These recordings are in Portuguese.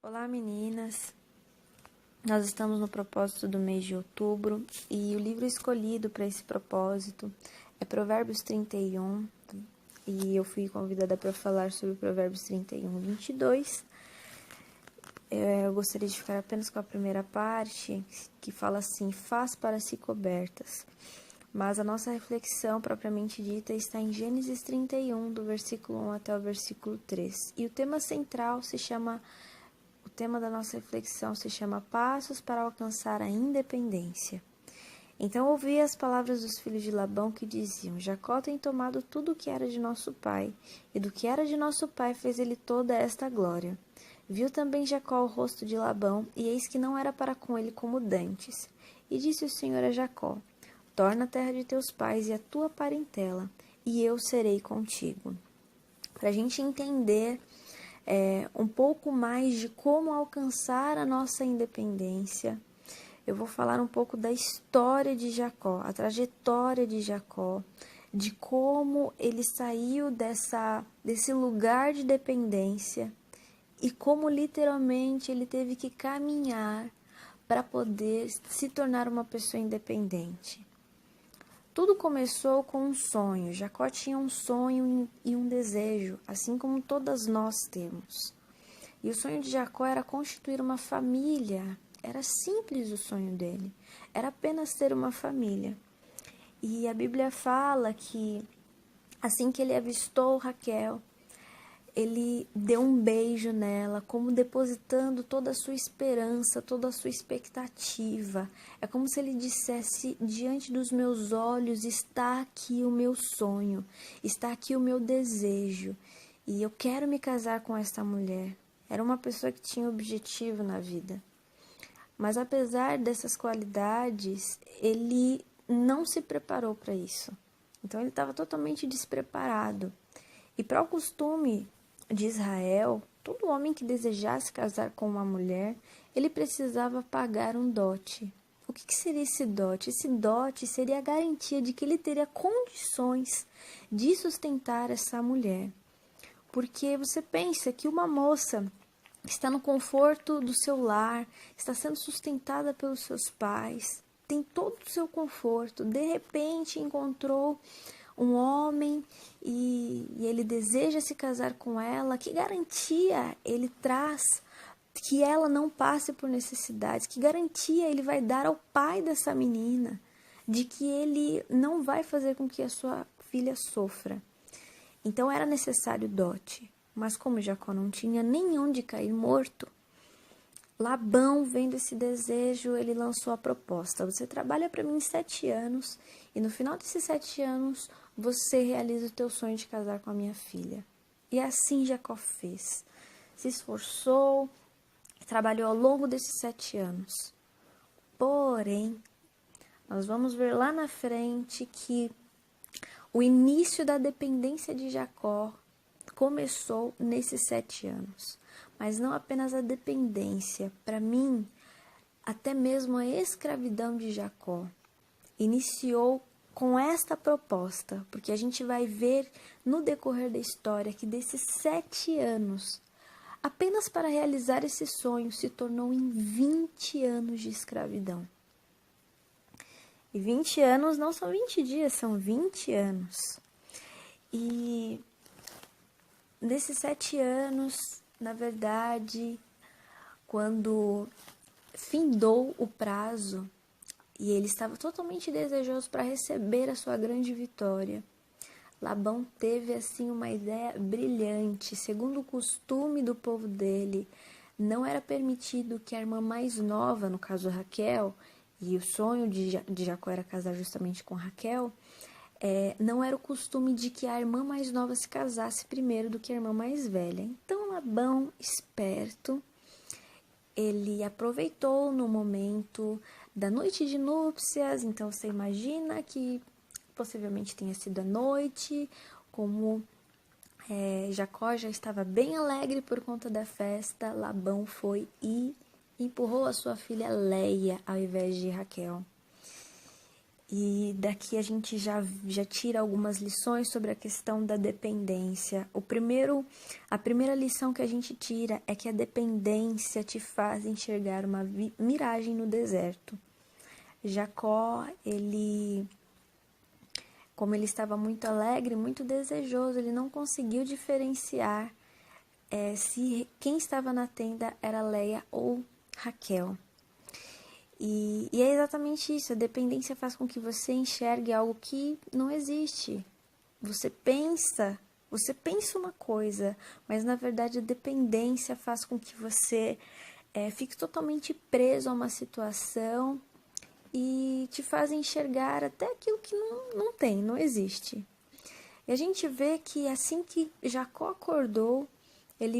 Olá meninas, nós estamos no propósito do mês de outubro e o livro escolhido para esse propósito é Provérbios 31 e eu fui convidada para falar sobre Provérbios 31, 22. Eu gostaria de ficar apenas com a primeira parte que fala assim, faz para si cobertas, mas a nossa reflexão propriamente dita está em Gênesis 31, do versículo 1 até o versículo 3 e o tema central O tema da nossa reflexão se chama Passos para alcançar a independência. Então ouvi as palavras dos filhos de Labão que diziam, Jacó tem tomado tudo o que era de nosso pai, e do que era de nosso pai fez ele toda esta glória. Viu também Jacó o rosto de Labão, e eis que não era para com ele como dantes. E disse o Senhor a Jacó, torna a terra de teus pais e a tua parentela, e eu serei contigo. Para a gente entender um pouco mais de como alcançar a nossa independência, eu vou falar um pouco da história de Jacó, a trajetória de Jacó, de como ele saiu desse lugar de dependência e como literalmente ele teve que caminhar para poder se tornar uma pessoa independente. Tudo começou com um sonho. Jacó tinha um sonho e um desejo, assim como todas nós temos. E o sonho de Jacó era constituir uma família. Era simples o sonho dele. Era apenas ter uma família. E a Bíblia fala que assim que ele avistou Raquel, ele deu um beijo nela, como depositando toda a sua esperança, toda a sua expectativa. É como se ele dissesse, diante dos meus olhos está aqui o meu sonho, está aqui o meu desejo, e eu quero me casar com esta mulher. Era uma pessoa que tinha objetivo na vida. Mas apesar dessas qualidades, ele não se preparou para isso. Então ele estava totalmente despreparado. E para o costume de Israel, todo homem que desejasse casar com uma mulher, ele precisava pagar um dote. O que seria esse dote? Esse dote seria a garantia de que ele teria condições de sustentar essa mulher. Porque você pensa que uma moça que está no conforto do seu lar, está sendo sustentada pelos seus pais, tem todo o seu conforto, de repente encontrou um homem e ele deseja se casar com ela, que garantia ele traz que ela não passe por necessidades, que garantia ele vai dar ao pai dessa menina de que ele não vai fazer com que a sua filha sofra. Então era necessário dote, mas como Jacó não tinha nem onde cair morto, Labão, vendo esse desejo, ele lançou a proposta. Você trabalha para mim 7 anos e no final desses 7 anos você realiza o teu sonho de casar com a minha filha. E assim Jacó fez. Se esforçou, trabalhou ao longo desses 7 anos. Porém, nós vamos ver lá na frente que o início da dependência de Jacó começou nesses 7 anos. Mas não apenas a dependência, para mim, até mesmo a escravidão de Jacó iniciou com esta proposta, porque a gente vai ver no decorrer da história que desses 7 anos, apenas para realizar esse sonho, se tornou em 20 anos de escravidão. E 20 anos não são 20 dias, são 20 anos. E nesses 7 anos, na verdade, quando findou o prazo e ele estava totalmente desejoso para receber a sua grande vitória, Labão teve assim uma ideia brilhante. Segundo o costume do povo dele, não era permitido que a irmã mais nova, no caso Raquel, e o sonho de Jacó era casar justamente com Raquel, não era o costume de que a irmã mais nova se casasse primeiro do que a irmã mais velha. Então Labão, esperto, ele aproveitou no momento da noite de núpcias. Então você imagina que possivelmente tenha sido a noite, como Jacó já estava bem alegre por conta da festa, Labão foi e empurrou a sua filha Leia ao invés de Raquel. E daqui a gente já tira algumas lições sobre a questão da dependência. A primeira lição que a gente tira é que a dependência te faz enxergar uma miragem no deserto. Jacó, como ele estava muito alegre, muito desejoso, ele não conseguiu diferenciar se quem estava na tenda era Leia ou Raquel. E é exatamente isso, a dependência faz com que você enxergue algo que não existe. Você pensa uma coisa, mas na verdade a dependência faz com que você fique totalmente preso a uma situação e te faz enxergar até aquilo que não existe. E a gente vê que assim que Jacó acordou,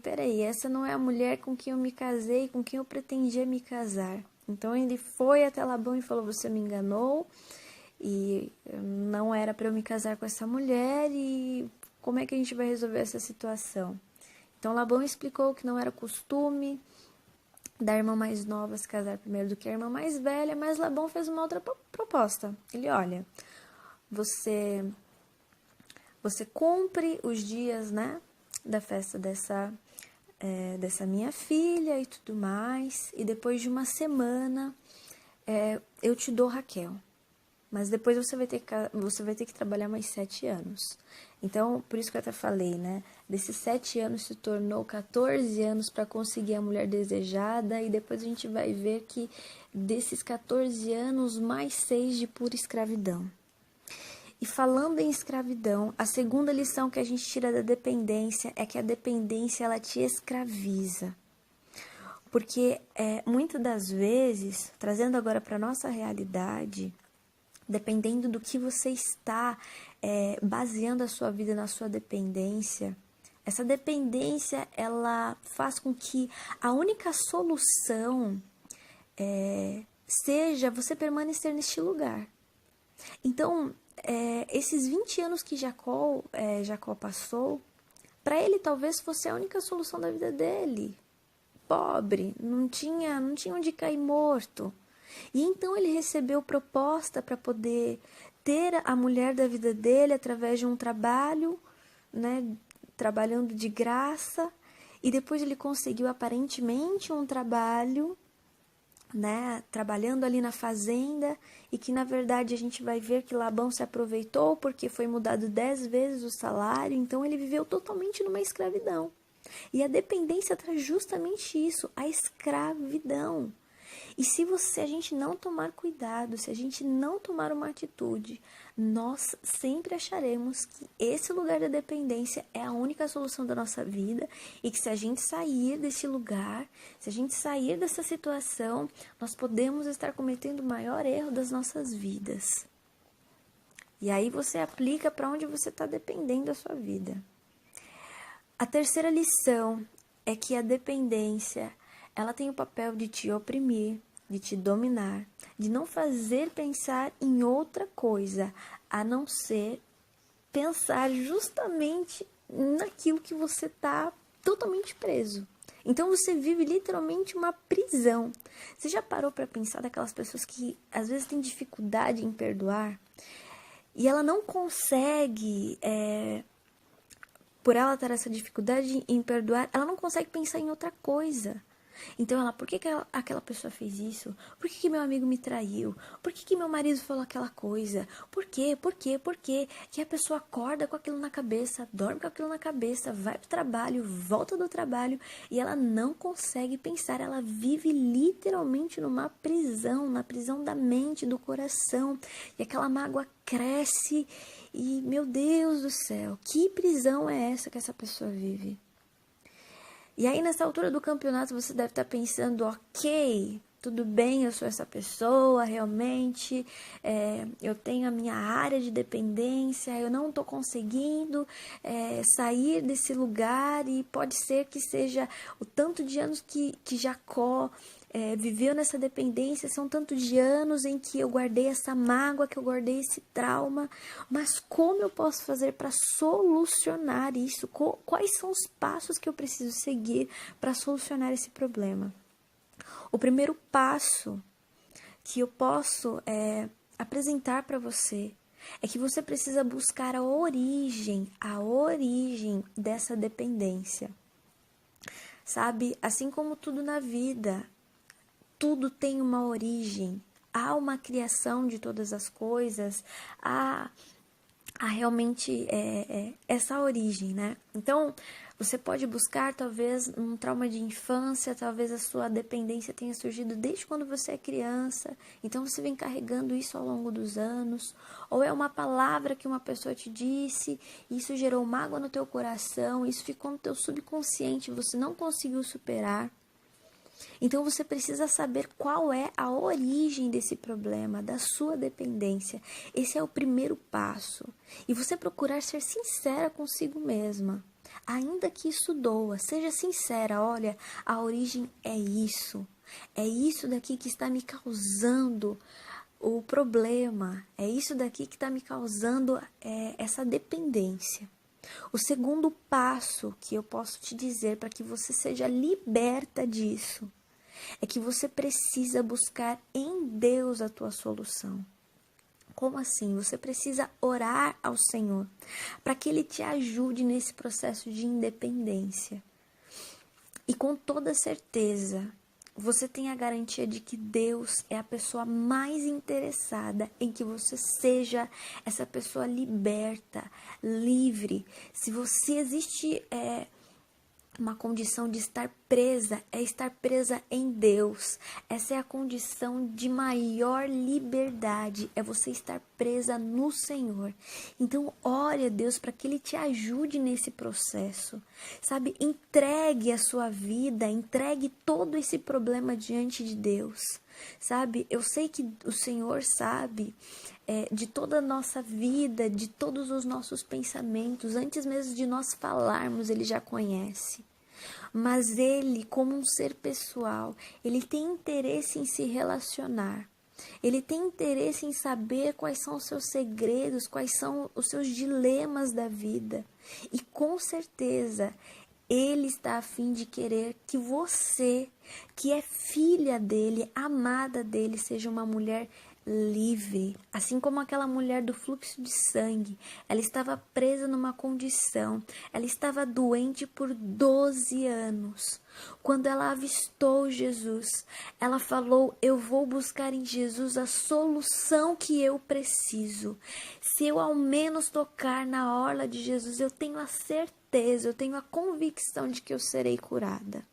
peraí, essa não é a mulher com quem eu me casei, com quem eu pretendia me casar. Então ele foi até Labão e falou, você me enganou e não era para eu me casar com essa mulher e como é que a gente vai resolver essa situação? Então Labão explicou que não era costume da irmã mais nova se casar primeiro do que a irmã mais velha, mas Labão fez uma outra proposta. Ele, olha, você cumpre os dias, né, da festa dessa minha filha e tudo mais, e depois de uma semana eu te dou Raquel, mas depois você vai ter que trabalhar mais 7 anos. Então, por isso que eu até falei, né, desses 7 anos se tornou 14 anos para conseguir a mulher desejada, e depois a gente vai ver que desses 14 anos, mais 6 de pura escravidão. E falando em escravidão, a segunda lição que a gente tira da dependência é que a dependência ela te escraviza. Porque muitas das vezes, trazendo agora para a nossa realidade, dependendo do que você está baseando a sua vida na sua dependência, essa dependência ela faz com que a única solução seja você permanecer neste lugar. Então, esses 20 anos que Jacó passou, para ele talvez fosse a única solução da vida dele. Pobre, não tinha onde cair morto. E então ele recebeu proposta para poder ter a mulher da vida dele através de um trabalho, né, trabalhando de graça, e depois ele conseguiu aparentemente um trabalho, né, trabalhando ali na fazenda, e que na verdade a gente vai ver que Labão se aproveitou porque foi mudado 10 vezes o salário, então ele viveu totalmente numa escravidão. E a dependência traz justamente isso, a escravidão. E se a gente não tomar cuidado, se a gente não tomar uma atitude, nós sempre acharemos que esse lugar da dependência é a única solução da nossa vida e que se a gente sair desse lugar, se a gente sair dessa situação, nós podemos estar cometendo o maior erro das nossas vidas. E aí você aplica para onde você está dependendo da sua vida. A terceira lição é que a dependência, ela tem o papel de te oprimir, de te dominar, de não fazer pensar em outra coisa, a não ser pensar justamente naquilo que você está totalmente preso. Então você vive literalmente uma prisão. Você já parou para pensar daquelas pessoas que às vezes têm dificuldade em perdoar? E ela não consegue... por ela ter essa dificuldade em perdoar, ela não consegue pensar em outra coisa. Então ela, por que aquela pessoa fez isso? Por que meu amigo me traiu? Por que meu marido falou aquela coisa? Por quê? Que a pessoa acorda com aquilo na cabeça, dorme com aquilo na cabeça, vai pro trabalho, volta do trabalho e ela não consegue pensar. Ela vive literalmente numa prisão, na prisão da mente, do coração. E aquela mágoa cresce e, meu Deus do céu, que prisão é essa que essa pessoa vive? E aí, nessa altura do campeonato, você deve estar pensando, ok, tudo bem, eu sou essa pessoa, realmente, eu tenho a minha área de dependência, eu não estou conseguindo sair desse lugar e pode ser que seja o tanto de anos que Jacó viveu nessa dependência, são tantos de anos em que eu guardei essa mágoa, que eu guardei esse trauma, mas como eu posso fazer para solucionar isso? Quais são os passos que eu preciso seguir para solucionar esse problema? O primeiro passo que eu posso apresentar para você é que você precisa buscar a origem dessa dependência. Sabe, assim como tudo na vida, tudo tem uma origem. Há uma criação de todas as coisas, há realmente essa origem, né? Então, você pode buscar talvez um trauma de infância, talvez a sua dependência tenha surgido desde quando você é criança, então você vem carregando isso ao longo dos anos, ou é uma palavra que uma pessoa te disse, e isso gerou mágoa no teu coração, isso ficou no teu subconsciente, você não conseguiu superar. Então você precisa saber qual é a origem desse problema, da sua dependência. Esse é o primeiro passo. E você procurar ser sincera consigo mesma. Ainda que isso doa, seja sincera, olha, a origem é isso. É isso daqui que está me causando o problema. É isso daqui que está me causando essa dependência. O segundo passo que eu posso te dizer para que você seja liberta disso é que você precisa buscar em Deus a tua solução. Como assim? Você precisa orar ao Senhor para que Ele te ajude nesse processo de independência. E com toda certeza, você tem a garantia de que Deus é a pessoa mais interessada em que você seja essa pessoa liberta, livre. Se você existe uma condição de estar presa, é estar presa em Deus. Essa é a condição de maior liberdade, é você estar presa no Senhor. Então, ore a Deus para que Ele te ajude nesse processo. Sabe, entregue a sua vida, entregue todo esse problema diante de Deus. Sabe, eu sei que o Senhor sabe de toda a nossa vida, de todos os nossos pensamentos, antes mesmo de nós falarmos, Ele já conhece. Mas Ele, como um ser pessoal, Ele tem interesse em se relacionar. Ele tem interesse em saber quais são os seus segredos, quais são os seus dilemas da vida. E com certeza, Ele está a fim de querer que você, que é filha dele, amada dele, seja uma mulher livre, assim como aquela mulher do fluxo de sangue. Ela estava presa numa condição, ela estava doente por 12 anos. Quando ela avistou Jesus, ela falou: eu vou buscar em Jesus a solução que eu preciso. Se eu ao menos tocar na orla de Jesus, eu tenho a certeza, eu tenho a convicção de que eu serei curada.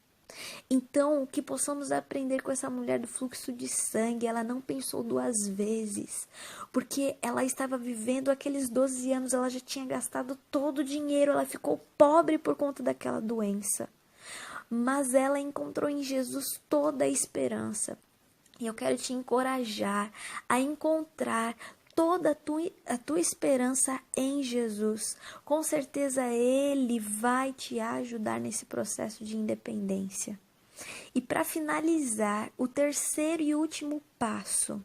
Então, que possamos aprender com essa mulher do fluxo de sangue, ela não pensou duas vezes, porque ela estava vivendo aqueles 12 anos, ela já tinha gastado todo o dinheiro, ela ficou pobre por conta daquela doença. Mas ela encontrou em Jesus toda a esperança. E eu quero te encorajar a encontrar toda a tua esperança em Jesus. Com certeza Ele vai te ajudar nesse processo de independência. E para finalizar, o terceiro e último passo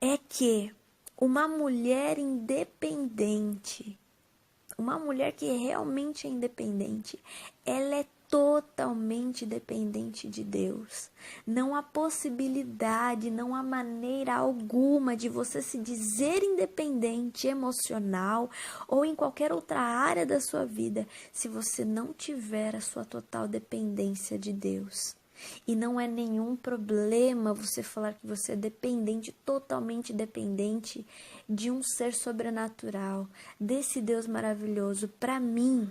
é que uma mulher independente, uma mulher que realmente é independente, ela é totalmente dependente de Deus. Não há possibilidade, não há maneira alguma de você se dizer independente emocional ou em qualquer outra área da sua vida se você não tiver a sua total dependência de Deus. E não é nenhum problema você falar que você é dependente, totalmente dependente de um ser sobrenatural, desse Deus maravilhoso. Para mim,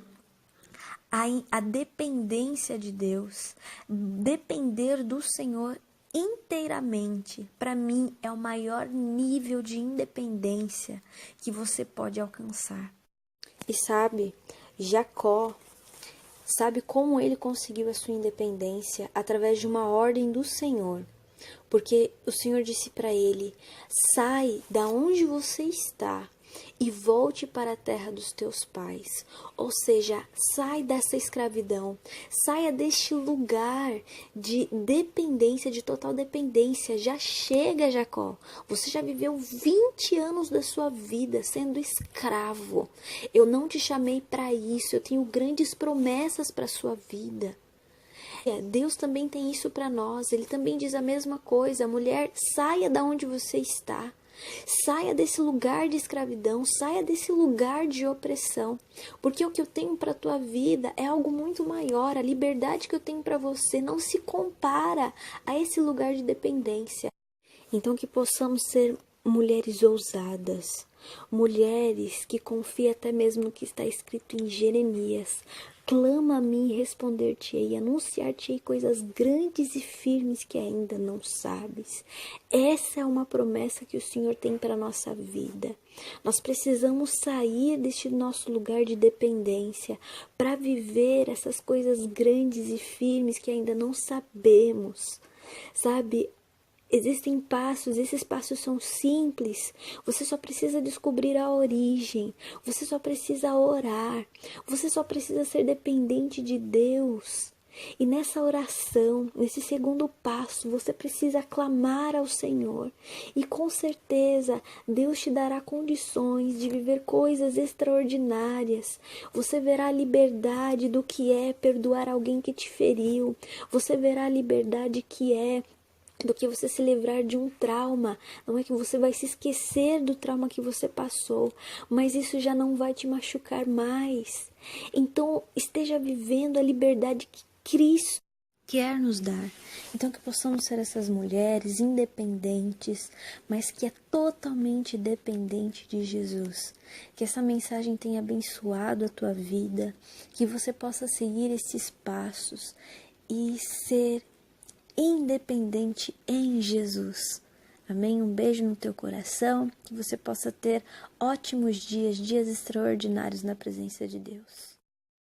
a dependência de Deus, depender do Senhor inteiramente, para mim é o maior nível de independência que você pode alcançar. E sabe, Jacó, sabe como ele conseguiu a sua independência? Através de uma ordem do Senhor. Porque o Senhor disse para ele: sai da onde você está e volte para a terra dos teus pais. Ou seja, sai dessa escravidão, saia deste lugar de dependência, de total dependência. Já chega, Jacó. Você já viveu 20 anos da sua vida sendo escravo. Eu não te chamei para isso, eu tenho grandes promessas para a sua vida. Deus também tem isso para nós, Ele também diz a mesma coisa: mulher, saia da onde você está. Saia desse lugar de escravidão, saia desse lugar de opressão, porque o que eu tenho para a tua vida é algo muito maior. A liberdade que eu tenho para você não se compara a esse lugar de dependência. Então que possamos ser mulheres ousadas, mulheres que confiam até mesmo no que está escrito em Jeremias. Clama a mim e responder-te-ei, anunciar-te-ei coisas grandes e firmes que ainda não sabes. Essa é uma promessa que o Senhor tem para a nossa vida. Nós precisamos sair deste nosso lugar de dependência para viver essas coisas grandes e firmes que ainda não sabemos. Sabe? Existem passos, esses passos são simples. Você só precisa descobrir a origem. Você só precisa orar. Você só precisa ser dependente de Deus. E nessa oração, nesse segundo passo, você precisa clamar ao Senhor. E com certeza, Deus te dará condições de viver coisas extraordinárias. Você verá a liberdade do que é perdoar alguém que te feriu. Você verá a liberdade que é do que você se livrar de um trauma. Não é que você vai se esquecer do trauma que você passou, mas isso já não vai te machucar mais. Então, esteja vivendo a liberdade que Cristo quer nos dar. Então, que possamos ser essas mulheres independentes, mas que é totalmente dependente de Jesus. Que essa mensagem tenha abençoado a tua vida, que você possa seguir esses passos e ser independente em Jesus. Amém? Um beijo no teu coração, que você possa ter ótimos dias, dias extraordinários na presença de Deus.